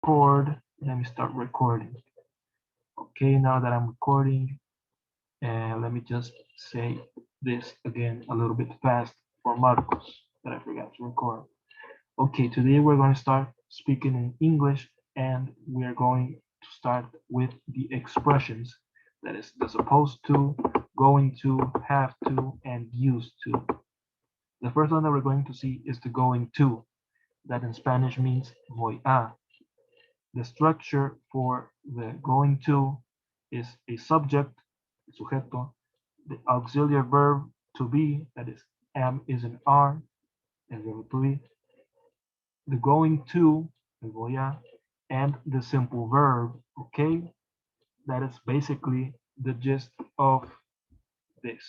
record. Let me start recording. Okay, now that I'm recording, and let me just say this again a little bit fast for Marcos that I forgot to record. Okay, today we're going to start speaking in English, and we're going to start with the expressions. That is the supposed to, going to, have to, and used to. The first one that we're going to see is the going to. That in Spanish means voy a. The structure for the going to is a subject, sujeto, the auxiliary verb to be, that is am is an are, el verbo to be, the going to, el voy a, and the simple verb, okay? That is basically the gist of this.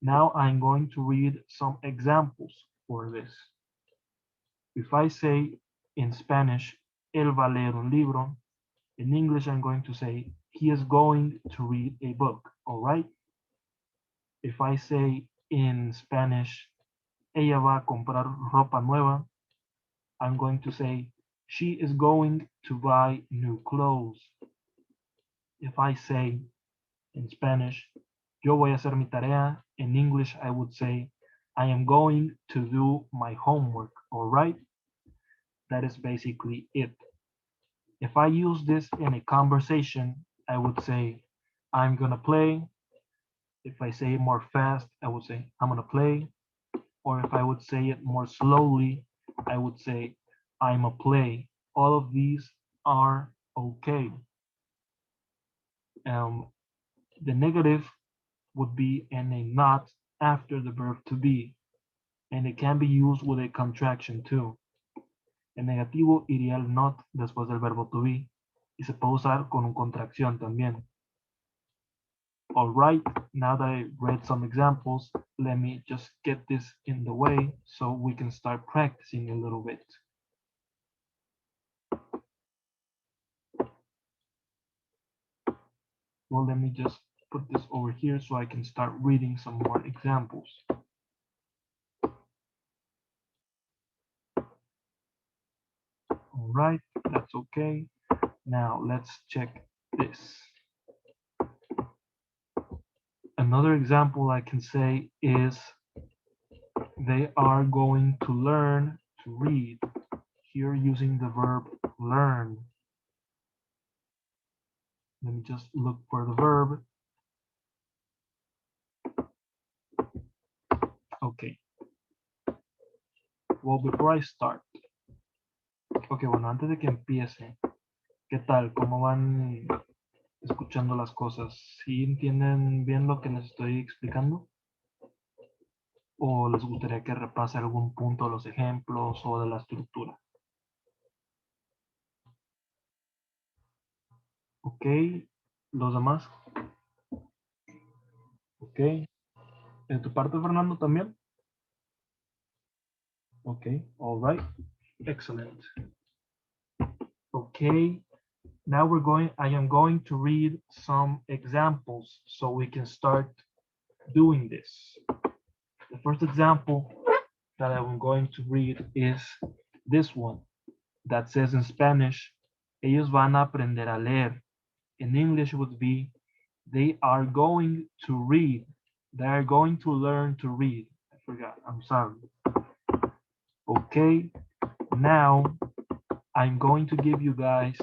Now I'm going to read some examples for this. If I say in Spanish, él va a leer un libro, in English I'm going to say, he is going to read a book, all right? If I say in Spanish, ella va a comprar ropa nueva, I'm going to say, she is going to buy new clothes. If I say in Spanish, yo voy a hacer mi tarea, in English I would say, I am going to do my homework, all right? That is basically it. If I use this in a conversation, I would say, I'm gonna play. If I say it more fast, I would say, I'm gonna play. Or if I would say it more slowly, I would say, I'm a play. All of these are okay. Um, the negative would be in a not after the verb to be, and it can be used with a contraction too. El negativo iría al not después del verbo to be y se puede usar con un contracción también. All right, now that I read some examples, let me just get this in the way so we can start practicing a little bit. Well, let me just put this over here so I can start reading some more examples. All right, that's okay. Now let's check this. Another example I can say is they are going to learn to read. Here using the verb learn. Let me just look for the verb. Okay. Well, before I start. Ok, bueno, antes de que empiece, ¿qué tal? ¿Cómo van escuchando las cosas? ¿Sí entienden bien lo que les estoy explicando? ¿O les gustaría que repase algún punto de los ejemplos o de la estructura? Ok, los demás. Ok, ¿en tu parte, Fernando, también? Ok, all right, excellent. Okay, now I am going to read some examples so we can start doing this. The first example that I'm going to read is this one that says in Spanish, ellos van a aprender a leer. In English would be, they are going to read. They are going to learn to read. I forgot, I'm sorry. Okay, now I'm going to give you guys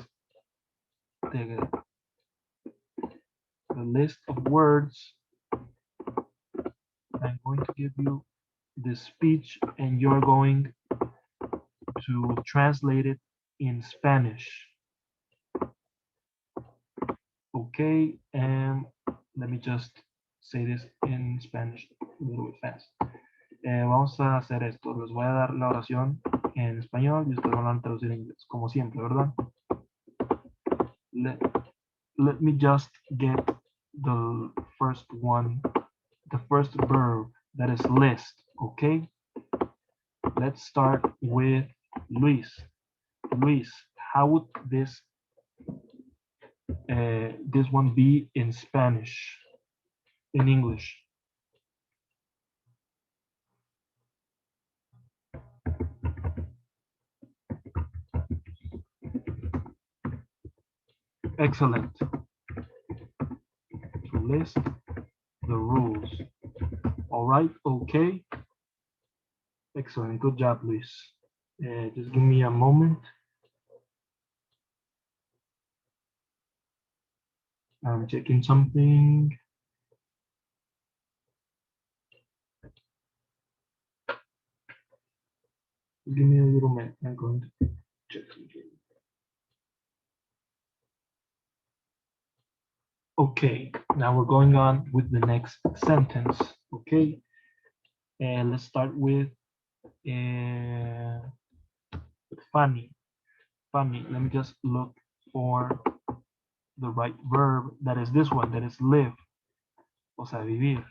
the list of words. I'm going to give you the speech and you're going to translate it in Spanish. Okay, and let me just say this in Spanish a little bit fast. Vamos a hacer esto. Les voy a dar la oración en español y ustedes van a traducir en inglés, como siempre, ¿verdad? Let me just get the first one, the first verb, that is list, okay? Let's start with Luis. Luis, how would this one be in Spanish, in English? Excellent. To list the rules. All right, okay. Excellent, good job, Luis. Just give me a moment. I'm checking something. Give me a little minute. I'm going to check something. Okay, now we're going on with the next sentence. Okay, and let's start with funny. Funny. Let me just look for the right verb. That is this one. That is live. O sea, vivir.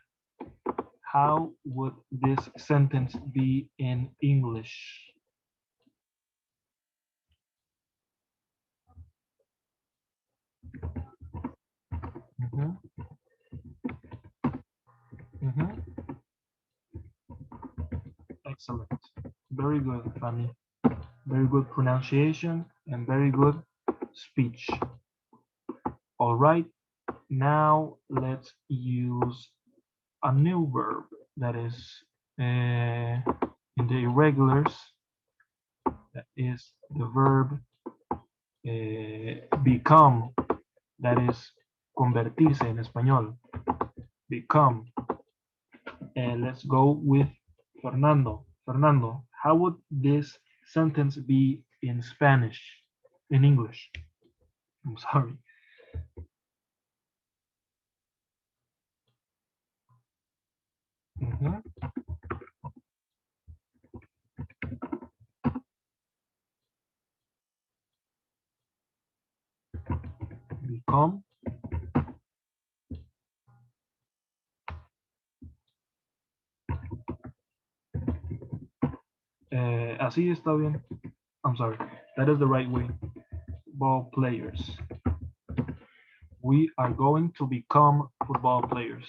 How would this sentence be in English? Mhm, mhm. Excellent. Very good, Fanny. Very good pronunciation and very good speech. All right, now let's use a new verb that is in the irregulars. That is the verb become. That is convertirse en español. Become. And let's go with Fernando. Fernando, how would this sentence be in Spanish? In English? I'm sorry. Mhm. Become. Así está bien. I'm sorry. That is the right way. Ball players. We are going to become football players.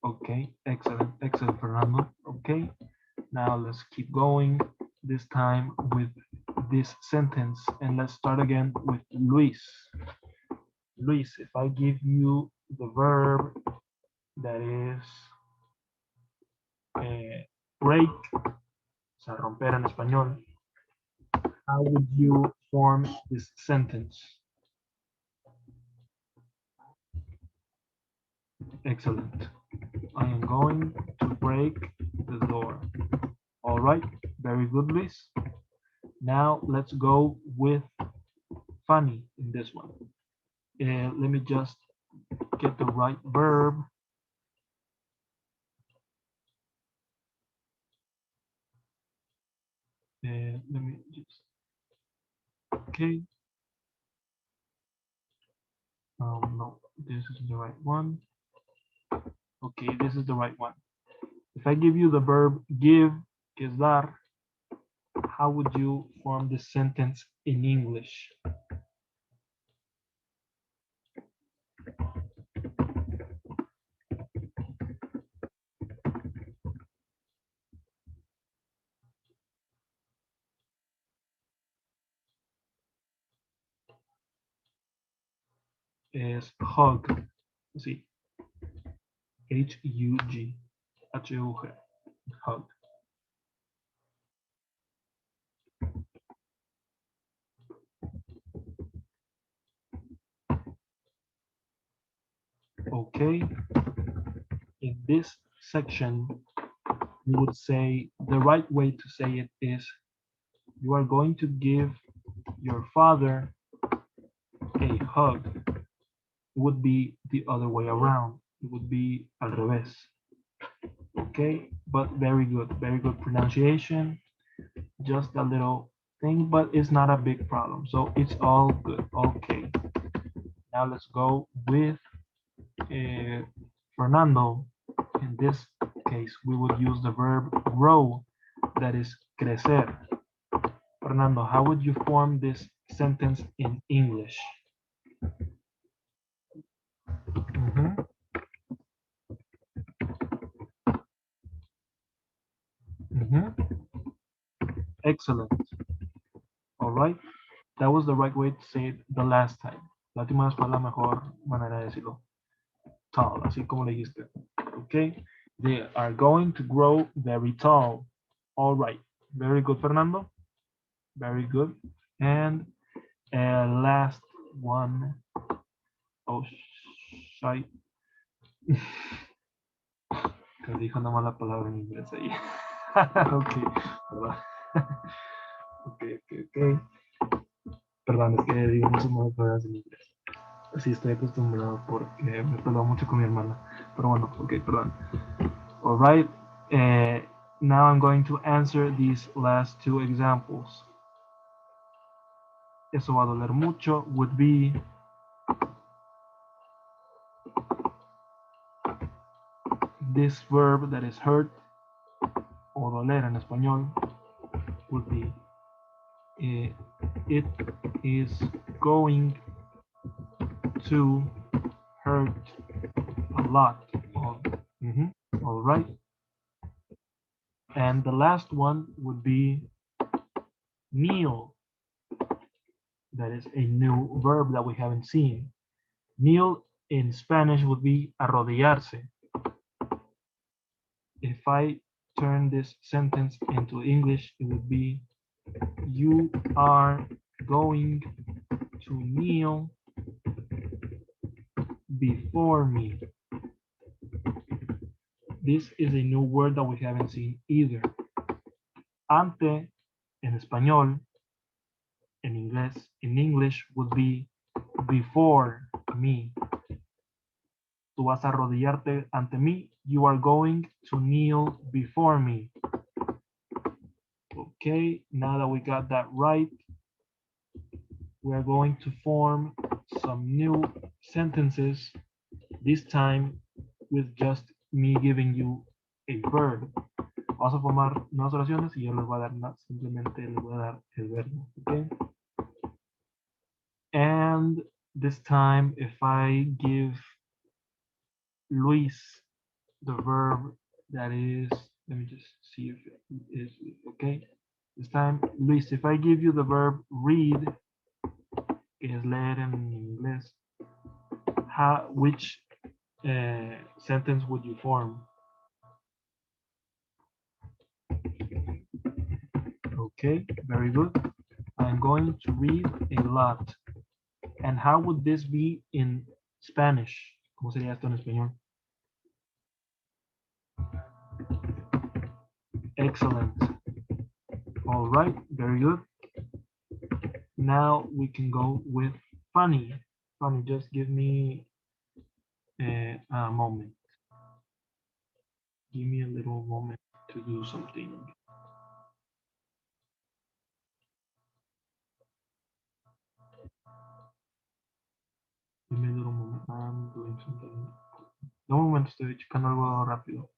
Okay, excellent, excellent, Fernando. Okay, now let's keep going. This time with this sentence, and let's start again with Luis. Luis, if I give you the verb that is break, o sea, romper en español, how would you form this sentence? Excellent. I am going to break the door. All right, very good, Luis. Now let's go with funny in this one. Let me just get the right verb. Let me just, okay. No, this is the right one. Okay, this is the right one. If I give you the verb give, que es dar, how would you form this sentence in English? Es hug. See, H-U-G, H-U-G, hug. Okay, in this section, you would say the right way to say it is you are going to give your father a hug. It would be the other way around. It would be al revés. Okay, but very good pronunciation. Just a little thing, but it's not a big problem. So it's all good. Okay, now let's go with Fernando. In this case, we would use the verb grow, that is crecer. Fernando, how would you form this sentence in English? Mhm, mhm. Excellent. All right. That was the right way to say it the last time. La última vez fue la mejor manera de decirlo. Tall, así como le dijiste. Okay. They are going to grow very tall. All right. Very good, Fernando. Very good. And last one. Oh, shite. Que dijo una mala palabra en inglés ahí. Ok, perdón. Ok. Perdón, es que digo muchas malas palabras en inglés. Sí, estoy acostumbrado porque me peleo mucho con mi hermana. Pero bueno, ok, perdón. All right. Now I'm going to answer these last two examples. Eso va a doler mucho. Would be this verb that is hurt, o doler en español, would be it is going to hurt a lot. All right. And the last one would be kneel. That is a new verb that we haven't seen. Kneel in Spanish would be arrodillarse. If I turn this sentence into English, it would be you are going to kneel before me. This is a new word that we haven't seen either. Ante en español, in English would be before me. Tú vas a arrodillarte ante mí. You are going to kneel before me. Okay, now that we got that right, we are going to form some new sentences, this time with just me giving you a verb. Vamos a formar nuevas oraciones y yo les voy a dar simplemente les voy a dar el verbo. Okay? And this time, if I give Luis the verb that is, let me just see if it is okay. This time, Luis, if I give you the verb read, que es leer en inglés, which sentence would you form? Okay, very good. I'm going to read a lot. And how would this be in Spanish? ¿Cómo sería esto en español? Excellent. All right, very good. Now we can go with funny. Funny, just give me a moment. Give me a little moment to do something. Give me a little moment. I'm doing something. No momento, estoy checando algo rápido.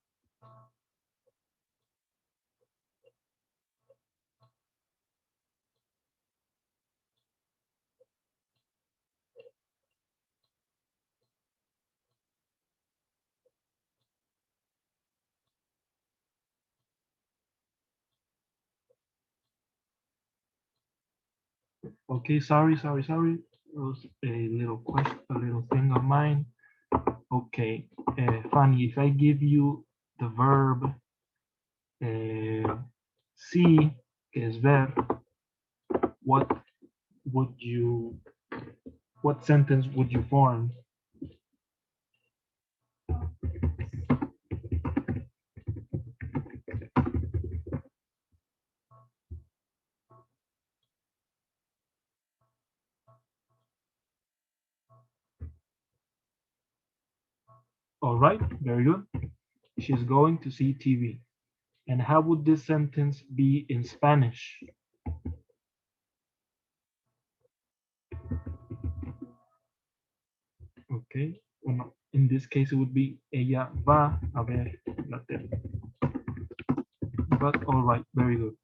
Okay, sorry. It was a little question, a little thing of mine. Okay, Fanny, if I give you the verb see, que es ver, what would you, what sentence would you form? All right, very good. She's going to see TV. And how would this sentence be in Spanish? Okay, well, in this case it would be ella va a ver la tele. But all right, very good.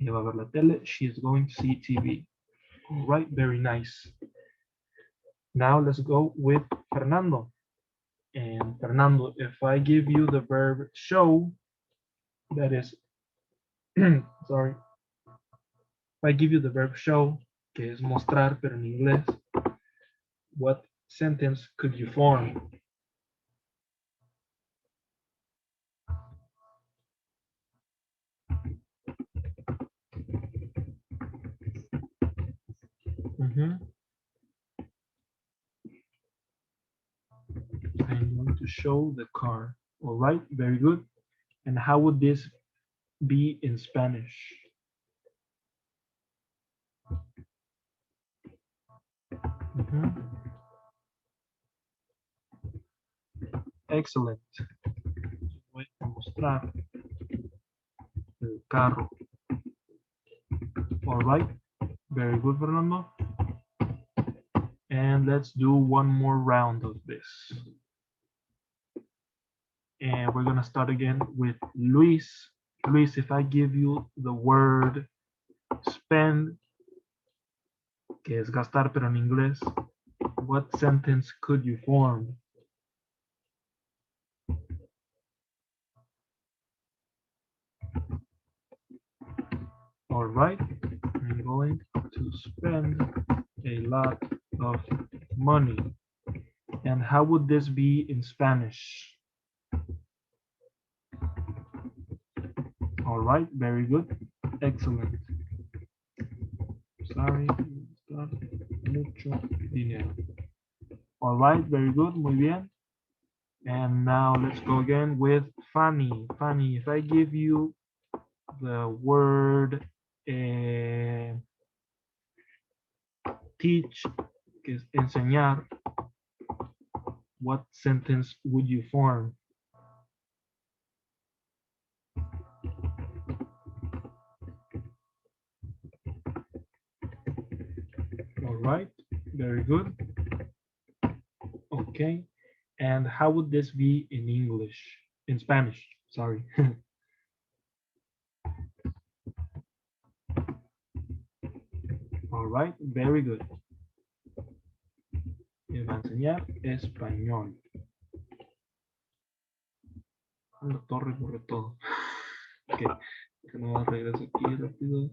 Ella va a ver la tele. She is going to see TV. All right, very nice. Now let's go with Fernando. And Fernando, if I give you the verb show, that is, sorry, If I give you the verb show, que es mostrar, pero en inglés, what sentence could you form? Mhm. I'm going to show the car. All right, very good. And how would this be in Spanish? Mhm. Excellent. Voy a mostrar el carro. All right, very good, Fernando. And let's do one more round of this. And we're gonna start again with Luis. Luis, if I give you the word spend, que es gastar pero en inglés, what sentence could you form? All right, I'm going to spend a lot of money. And how would this be in Spanish? All right, very good. Excellent. Sorry, mucho dinero. All right, very good, muy bien. And now let's go again with Fanny. Fanny, if I give you the word teach, que es enseñar, what sentence would you form? All right, very good. Okay, and how would this be in English? In Spanish, sorry. All right, very good. Me va a enseñar español. La torre corre todo. Ok, que no regreso aquí rápido.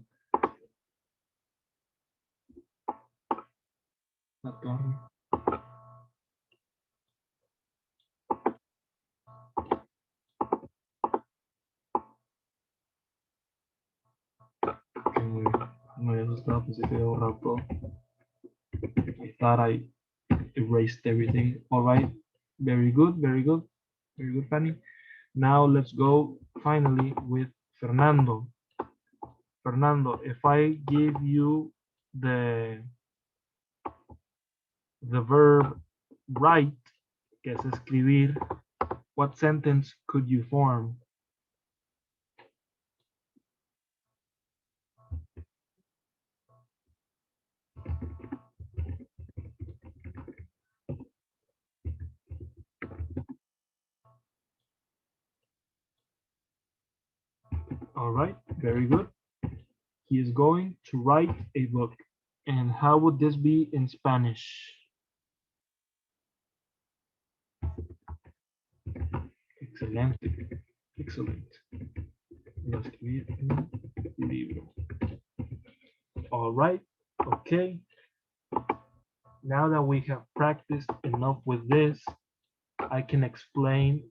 La torre. Ok, muy bien. Me había asustado, pensé que había borrado todo. I thought I erased everything. All right, very good, very good. Very good, Fanny. Now let's go finally with Fernando. Fernando, if I give you the verb write, que es escribir, what sentence could you form? All right, very good. He is going to write a book. And how would this be in Spanish? Excelente, excellent. Voy a escribir un libro. All right, okay. Now that we have practiced enough with this, I can explain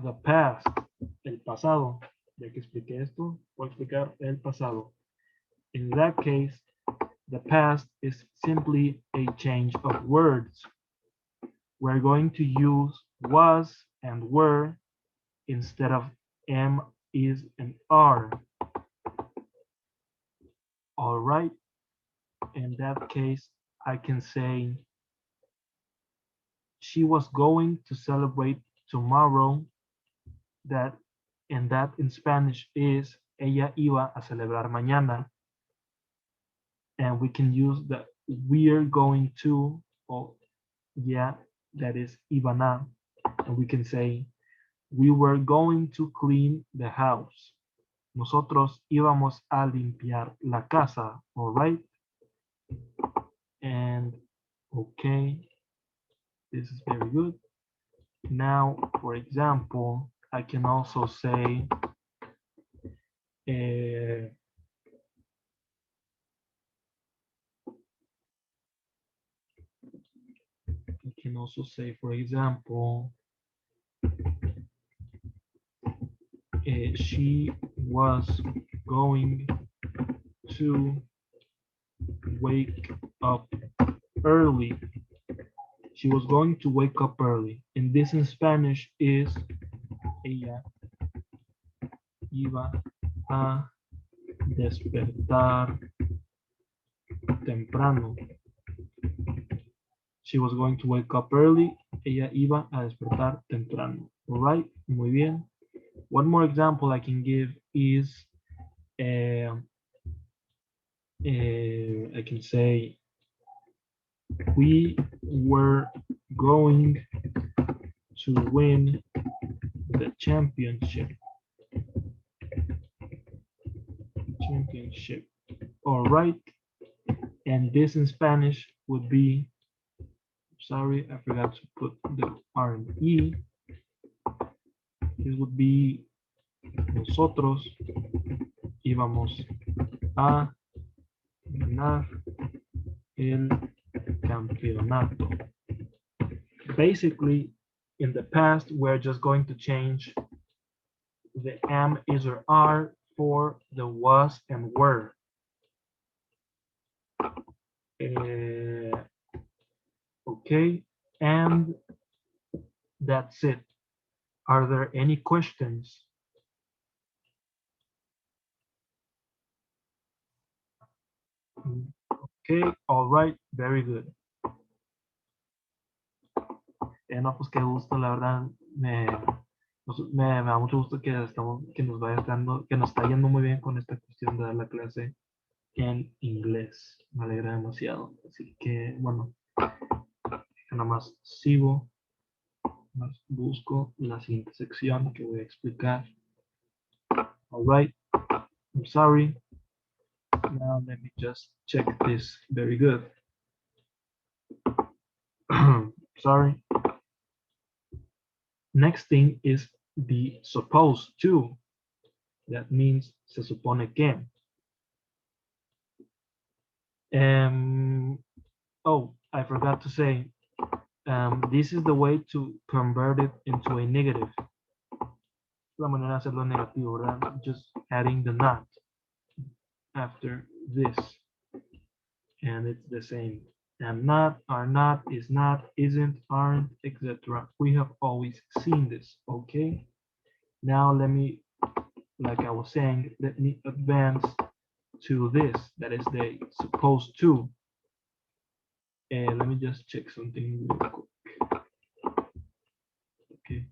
the past, el pasado. Ya que expliqué esto, voy a explicar el pasado. In that case, the past is simply a change of words. We're going to use was and were instead of am, is, and are. All right. In that case, I can say she was going to celebrate tomorrow. That and that in Spanish is ella iba a celebrar mañana. And we can use the we're going to, or yeah, that is iban a. And we can say we were going to clean the house. Nosotros íbamos a limpiar la casa, all right? And okay, this is very good. Now, for example, I can also say can also say, for example, she was going to wake up early. She was going to wake up early. And this in Spanish is ella iba a despertar temprano. She was going to wake up early. Ella iba a despertar temprano. All right, muy bien. One more example I can give is I can say we were going to win the championship. All right, and this in Spanish would be, sorry, I forgot to put the R and E. This would be nosotros íbamos a ganar el campeonato. Basically, in the past, we're just going to change the am, is, or are for the was and were. Okay, and that's it. Are there any questions? Okay, all right, very good. No, pues qué gusto, la verdad, me da mucho gusto que nos vaya dando, que nos está yendo muy bien con esta cuestión de dar la clase en inglés. Me alegra demasiado. Así que, bueno, nada más sigo, más busco la siguiente sección que voy a explicar. All right, I'm sorry. Now let me just check this. Very good. Sorry. Next thing is the supposed to. That means se supone que. Oh, I forgot to say, this is the way to convert it into a negative. La manera de hacerlo negativo, ¿verdad? Just adding the not after this. And it's the same. Am not, are not, is not, isn't, aren't, etc. We have always seen this, okay? Now let me, like I was saying, let me advance to this, that is the supposed to. Let me just check something real quick. Okay,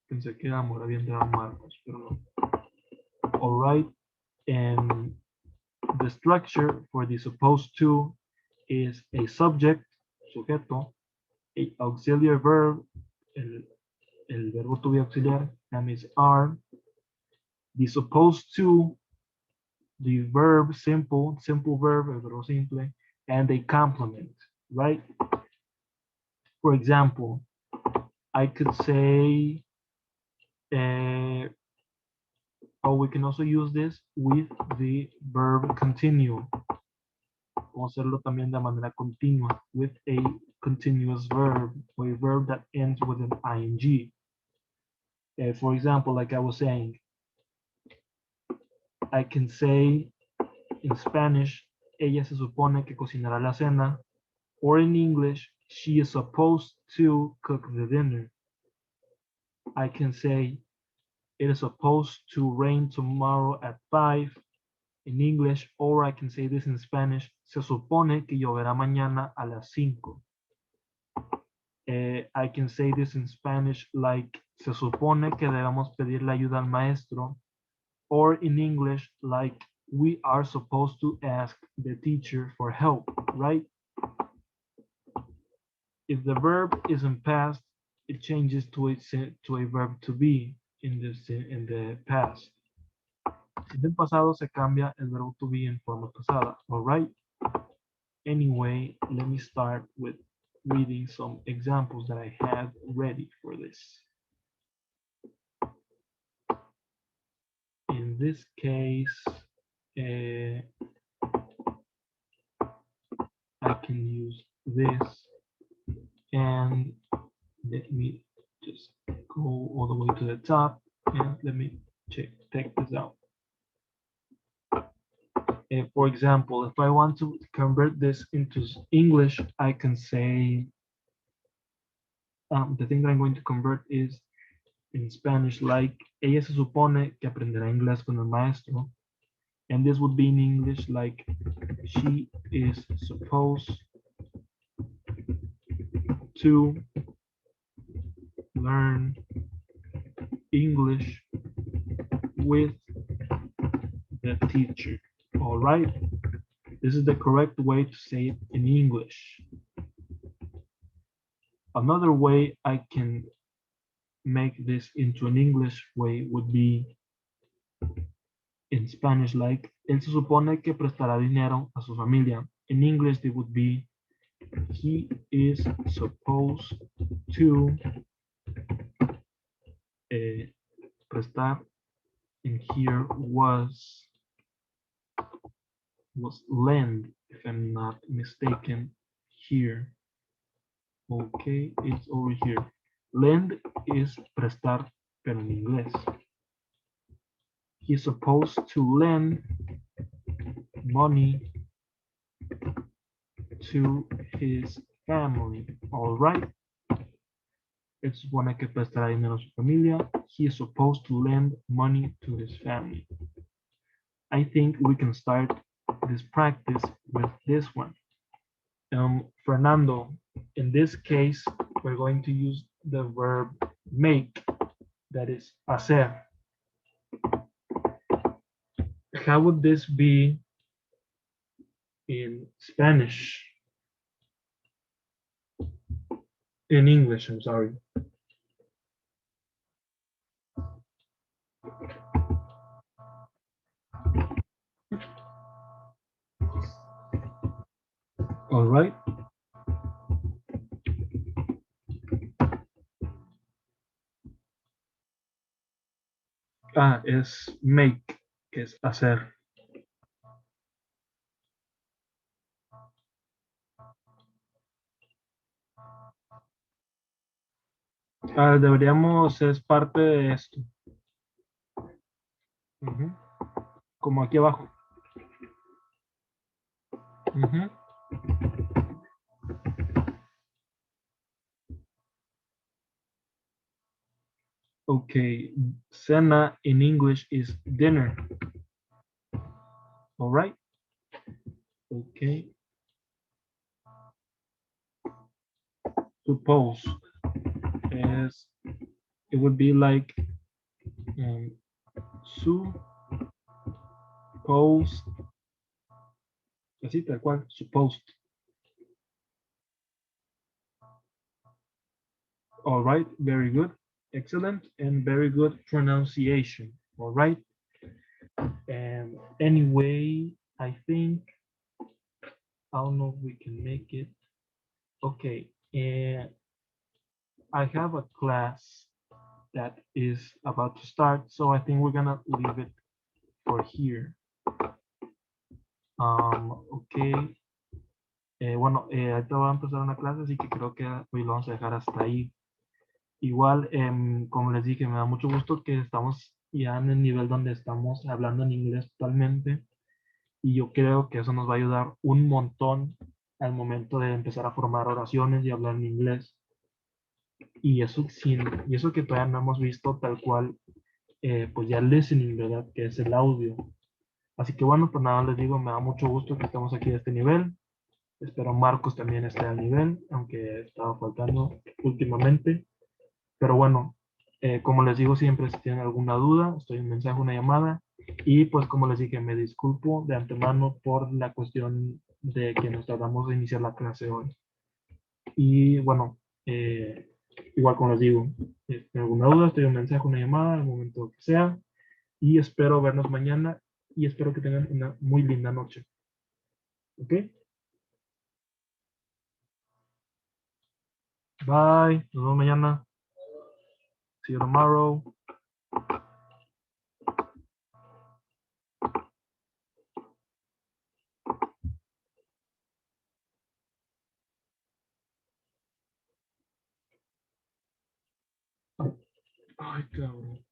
pensé que amor había entrado Marcos, pero no. All right, and the structure for the supposed to is a subject, sujeto, a auxiliary verb, el verbo to be auxiliar, and is are. The supposed to, the verb simple verb, el verbo simple, and a complement, right? For example, I could say, or we can also use this with the verb continue. Podemos hacerlo también de manera continua with a continuous verb or a verb that ends with an ing. For example, like I was saying, I can say in Spanish, ella se supone que cocinará la cena, or in English, she is supposed to cook the dinner. I can say, it is supposed to rain tomorrow at 5 in English, or I can say this in Spanish, se supone que lloverá mañana a las 5. I can say this in Spanish like, se supone que debemos pedirle ayuda al maestro, or in English like, we are supposed to ask the teacher for help, right? If the verb is in past, it changes to a verb to be in the past. En el pasado se cambia el verbo to be en forma pasada, all right? Anyway, let me start with reading some examples that I had ready for this. In this case, I can use this, and top, and let me take this out. For example, if I want to convert this into English, I can say the thing that I'm going to convert is in Spanish, like ella se supone que aprenderá inglés con el maestro. And this would be in English like she is supposed to learn English with the teacher. All right. This is the correct way to say it in English. Another way I can make this into an English way would be in Spanish, like él se supone que prestará dinero a su familia. In English, it would be he is supposed to prestar, and here was lend, if I'm not mistaken. Here, okay, it's over here. Lend is prestar, pero en inglés. He's supposed to lend money to his family. All right. Él supone que prestará dinero a su familia. He is supposed to lend money to his family. I think we can start this practice with this one. Fernando, in this case, we're going to use the verb make, that is hacer. How would this be in Spanish? In English, I'm sorry. All right. Es make, que es hacer. Deberíamos, es parte de esto. Como aquí abajo. Okay, cena in English is dinner. All right. Okay. Suppose is, it would be like suppose, así tal cual, supposed. All right, very good, excellent, and very good pronunciation. All right. And anyway, I think, I don't know if we can make it. Okay, and I have a class that is about to start, so I think we're gonna leave it for here. Okay. Bueno, ahorita voy a empezar una clase, así que creo que hoy lo vamos a dejar hasta ahí. Igual, como les dije, me da mucho gusto que estamos ya en el nivel donde estamos hablando en inglés totalmente. Y yo creo que eso nos va a ayudar un montón al momento de empezar a formar oraciones y hablar en inglés. Y eso, y eso que todavía no hemos visto tal cual, pues ya el listening, ¿verdad? Que es el audio. Así que bueno, pues nada, les digo, me da mucho gusto que estemos aquí a este nivel. Espero Marcos también esté al nivel, aunque estaba faltando últimamente. Pero bueno, como les digo siempre, si tienen alguna duda, estoy en mensaje, una llamada. Y pues como les dije, me disculpo de antemano por la cuestión de que nos tardamos de iniciar la clase hoy. Y bueno, igual como les digo, si tienen alguna duda, estoy en mensaje, una llamada, al momento que sea. Y espero vernos mañana y espero que tengan una muy linda noche. ¿Ok? Bye. Nos vemos mañana. See you tomorrow. Ay, cabrón.